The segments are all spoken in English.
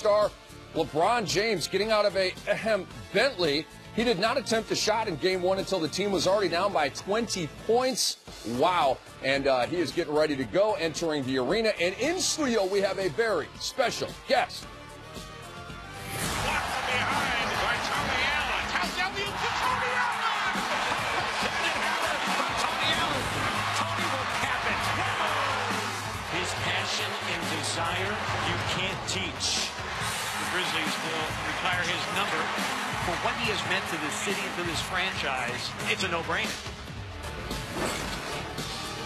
superstar LeBron James getting out of a Bentley. He did not attempt a shot in Game 1 until the team was already down by 20 points. Wow. And he is getting ready to go, entering the arena. And in studio, we have a very special guest. Blocked from behind by Tony Allen. How W to Tony Allen! Tony Allen from Tony Allen. Tony will cap it. His passion and desire, you can't teach. The Grizzlies will retire his number. For what he has meant to this city and to this franchise, it's a no-brainer.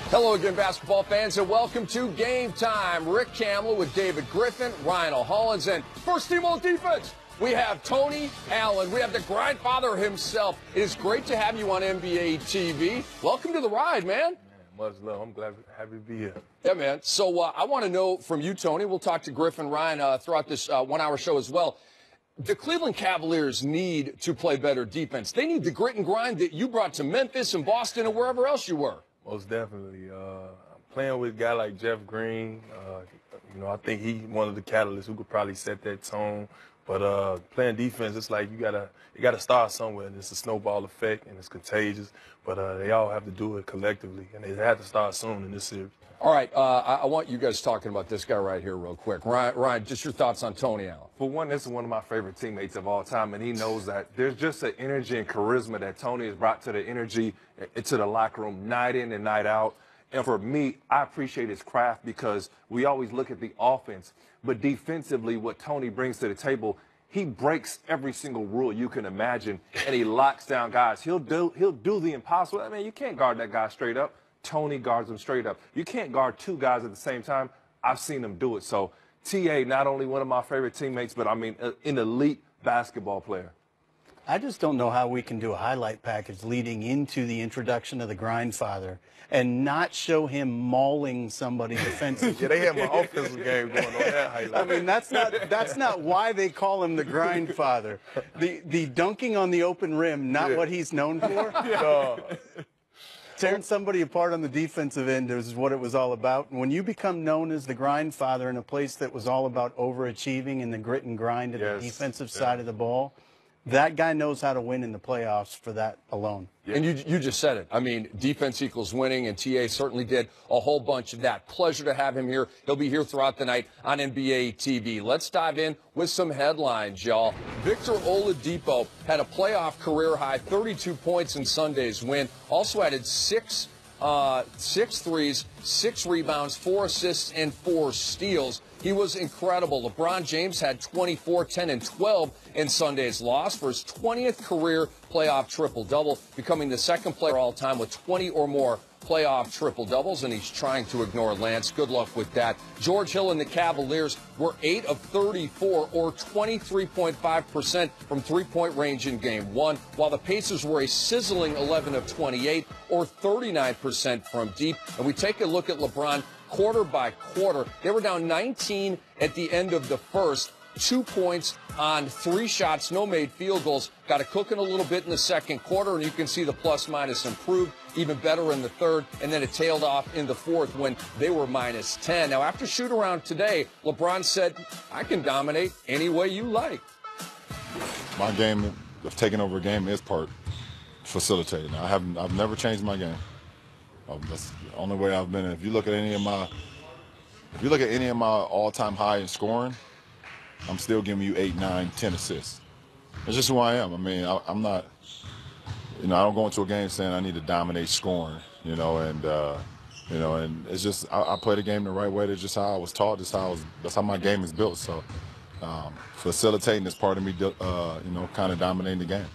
Hello again, basketball fans, and welcome to Game Time. Rick Kamler with David Griffin, Ryan O'Hollins, and first team on defense, we have Tony Allen. We have the grindfather himself. It is great to have you on NBA TV. Welcome to the ride, man. Much love. I'm happy to be here. Yeah, man. So I want to know from you, Tony. We'll talk to Griffin, Ryan throughout this one-hour show as well. The Cleveland Cavaliers need to play better defense. They need the grit and grind that you brought to Memphis and Boston and wherever else you were. Most definitely. Playing with a guy like Jeff Green, I think he's one of the catalysts who could probably set that tone. But playing defense, it's like you gotta start somewhere, and it's a snowball effect, and it's contagious. But they all have to do it collectively, and they have to start soon in this series. All right, I want you guys talking about this guy right here real quick. Ryan, just your thoughts on Tony Allen. For one, this is one of my favorite teammates of all time, and he knows that there's just an energy and charisma that Tony has brought to the energy into the locker room night in and night out. And for me, I appreciate his craft because we always look at the offense, but defensively, what Tony brings to the table, he breaks every single rule you can imagine, and he locks down guys. He'll do the impossible. I mean, you can't guard that guy straight up. Tony guards him straight up. You can't guard two guys at the same time. I've seen him do it. So T.A., not only one of my favorite teammates, but I mean, an elite basketball player. I just don't know how we can do a highlight package leading into the introduction of the grindfather and not show him mauling somebody defensively. Yeah, they have my offensive game going on that highlight. I mean, that's not why they call him the grindfather. The dunking on the open rim, not what he's known for. Tearing somebody apart on the defensive end is what it was all about. And when you become known as the grindfather in a place that was all about overachieving and the grit and grind of the defensive side of the ball, that guy knows how to win in the playoffs for that alone. Yeah. And you just said it. I mean, defense equals winning, and T.A. certainly did a whole bunch of that. Pleasure to have him here. He'll be here throughout the night on NBA TV. Let's dive in with some headlines, y'all. Victor Oladipo had a playoff career-high 32 points in Sunday's win. Also added six threes, 6 rebounds, 4 assists, and 4 steals. He was incredible. LeBron James had 24, 10, and 12 in Sunday's loss for his 20th career playoff triple-double, becoming the second player all time with 20 or more playoff triple-doubles, and he's trying to ignore Lance. Good luck with that. George Hill and the Cavaliers were 8 of 34, or 23.5% from three-point range in Game 1, while the Pacers were a sizzling 11 of 28, or 39% from deep. And we take a look at LeBron quarter by quarter. They were down 19 at the end of the first. 2 points on 3 shots, no made field goals. Got it cooking a little bit in the second quarter, and you can see the plus-minus improved even better in the third, and then it tailed off in the fourth when they were minus 10. Now, after shoot-around today, LeBron said, I can dominate any way you like. My game of taking over a game is part facilitating. I've never changed my game. That's the only way I've been. If you look at any of my all-time high in scoring, I'm still giving you 8, 9, 10 assists. It's just who I am. I mean, I'm not, I don't go into a game saying I need to dominate scoring, and it's just I play the game the right way. That's just how I was taught. That's how my game is built. So facilitating is part of me, kind of dominating the game.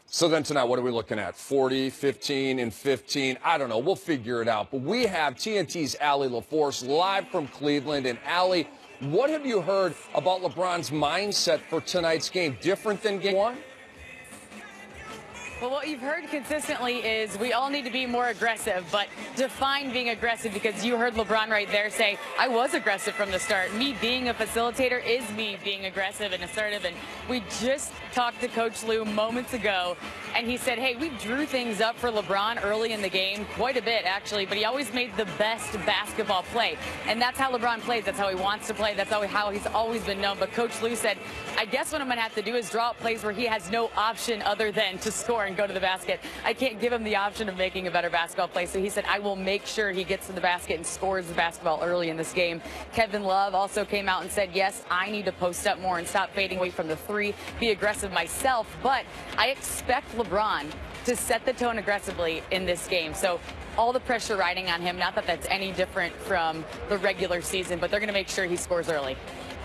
So then tonight, what are we looking at? 40, 15, and 15? I don't know. We'll figure it out. But we have TNT's Allie LaForce live from Cleveland. And Allie, what have you heard about LeBron's mindset for tonight's game? Different than Game 1? Well, what you've heard consistently is we all need to be more aggressive, but define being aggressive, because you heard LeBron right there say, I was aggressive from the start. Me being a facilitator is me being aggressive and assertive. And we just talked to Coach Lue moments ago, and he said, hey, we drew things up for LeBron early in the game, quite a bit actually, but he always made the best basketball play. And that's how LeBron plays. That's how he wants to play. That's how he's always been known. But Coach Lue said, I guess what I'm going to have to do is draw up plays where he has no option other than to score and go to the basket. I can't give him the option of making a better basketball play. So he said, I will make sure he gets to the basket and scores the basketball early in this game. Kevin Love also came out and said, yes, I need to post up more and stop fading away from the three, be aggressive myself, but I expect LeBron to set the tone aggressively in this game. So all the pressure riding on him, not that that's any different from the regular season, but they're going to make sure he scores early.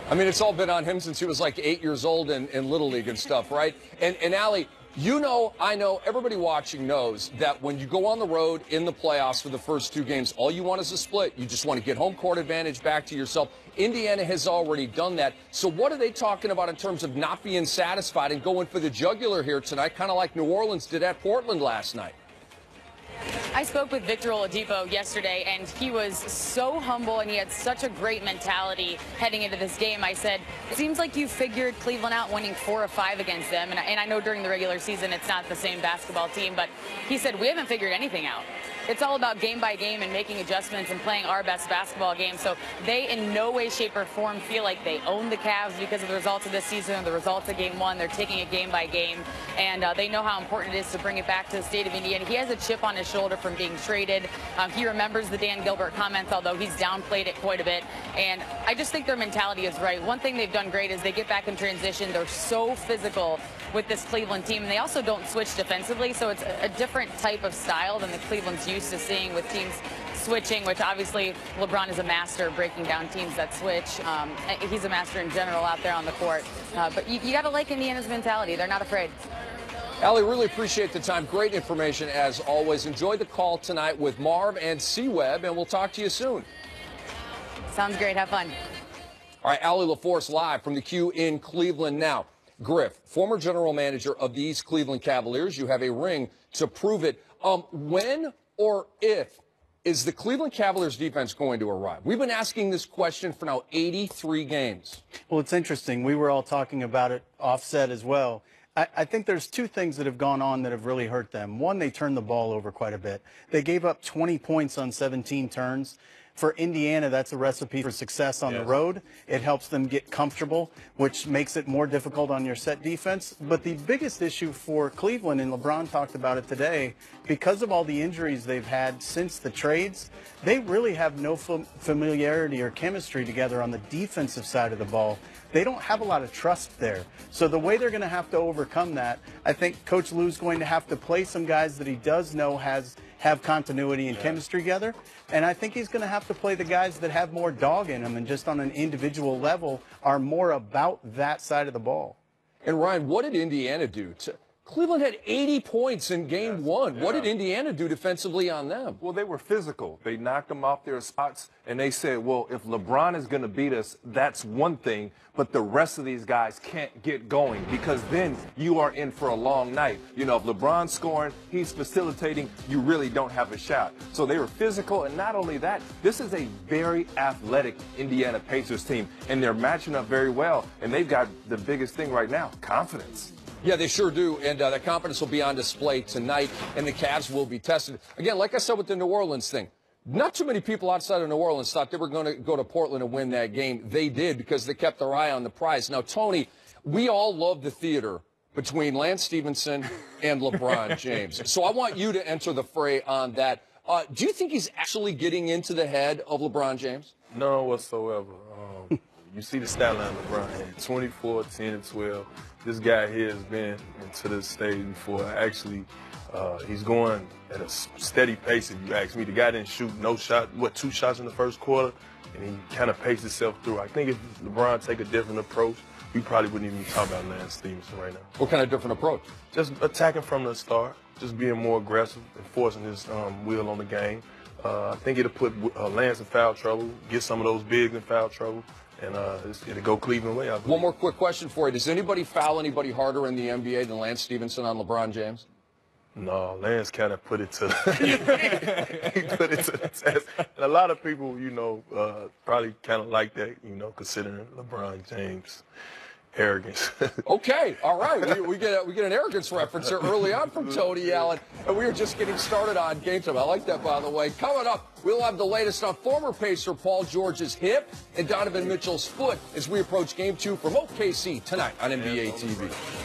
I mean, it's all been on him since he was like 8 years old in Little League and stuff, right? And Allie, you know, I know, everybody watching knows that when you go on the road in the playoffs for the first two games, all you want is a split. You just want to get home court advantage back to yourself. Indiana has already done that. So what are they talking about in terms of not being satisfied and going for the jugular here tonight, kind of like New Orleans did at Portland last night? I spoke with Victor Oladipo yesterday, and he was so humble, and he had such a great mentality heading into this game. I said, it seems like you figured Cleveland out winning 4 of 5 against them, and I know during the regular season it's not the same basketball team, but he said, we haven't figured anything out. It's all about game by game and making adjustments and playing our best basketball game. So they in no way, shape, or form feel like they own the Cavs because of the results of this season, the results of game one. They're taking it game by game, and they know how important it is to bring it back to the state of Indiana. He has a chip on his shoulder from being traded. He remembers the Dan Gilbert comments, although he's downplayed it quite a bit. And I just think their mentality is right. One thing they've done great is they get back in transition. They're so physical with this Cleveland team, and they also don't switch defensively, so it's a different type of style than the Cleveland's used to seeing with teams switching, which obviously LeBron is a master of breaking down teams that switch. He's a master in general out there on the court. But you got to like Indiana's mentality. They're not afraid. Allie, really appreciate the time. Great information as always. Enjoy the call tonight with Marv and C-Web, and we'll talk to you soon. Sounds great. Have fun. All right, Allie LaForce live from the Q in Cleveland now. Griff, former general manager of these Cleveland Cavaliers, you have a ring to prove it. When or if is the Cleveland Cavaliers defense going to arrive? We've been asking this question for now 83 games. Well, it's interesting. We were all talking about it offset as well. I think there's two things that have gone on that have really hurt them. One, they turned the ball over quite a bit. They gave up 20 points on 17 turns. For Indiana, that's a recipe for success on the road. It helps them get comfortable, which makes it more difficult on your set defense. But the biggest issue for Cleveland, and LeBron talked about it today, because of all the injuries they've had since the trades, they really have no familiarity or chemistry together on the defensive side of the ball. They don't have a lot of trust there. So the way they're going to have to overcome that, I think Coach Lue's going to have to play some guys that he does know have continuity and chemistry together. And I think he's going to have to play the guys that have more dog in them and just on an individual level are more about that side of the ball. And Ryan, what did Indiana do? Cleveland had 80 points in game one. What did Indiana do defensively on them? Well, they were physical. They knocked them off their spots, and they said, well, if LeBron is going to beat us, that's one thing, but the rest of these guys can't get going because then you are in for a long night. You know, if LeBron's scoring, he's facilitating, you really don't have a shot. So they were physical, and not only that, this is a very athletic Indiana Pacers team, and they're matching up very well, and they've got the biggest thing right now, confidence. Yeah, they sure do, and that confidence will be on display tonight, and the Cavs will be tested. Again, like I said with the New Orleans thing, not too many people outside of New Orleans thought they were going to go to Portland and win that game. They did because they kept their eye on the prize. Now, Tony, we all love the theater between Lance Stevenson and LeBron James. So I want you to enter the fray on that. Do you think he's actually getting into the head of LeBron James? None whatsoever. You see the stat line LeBron had 24, 10, and 12. This guy here has been into this stage before. Actually, he's going at a steady pace, if you ask me. The guy didn't shoot no shot, 2 shots in the first quarter, and he kind of paced himself through. I think if LeBron take a different approach, we probably wouldn't even talk about Lance Stevenson right now. What kind of different approach? Just attacking from the start, just being more aggressive and forcing his will on the game. I think it'll put Lance in foul trouble, get some of those bigs in foul trouble. And it'll go Cleveland way. One more quick question for you. Does anybody foul anybody harder in the NBA than Lance Stevenson on LeBron James? No, Lance kind of put it to he put it to the test. And a lot of people, probably kind of like that, considering LeBron James' arrogance. Okay, all right. We get an arrogance reference here early on from Tony Allen, and we are just getting started on Game Time. I like that, by the way. Coming up, we'll have the latest on former Pacer Paul George's hip and Donovan Mitchell's foot as we approach Game 2 from OKC tonight on NBA TV.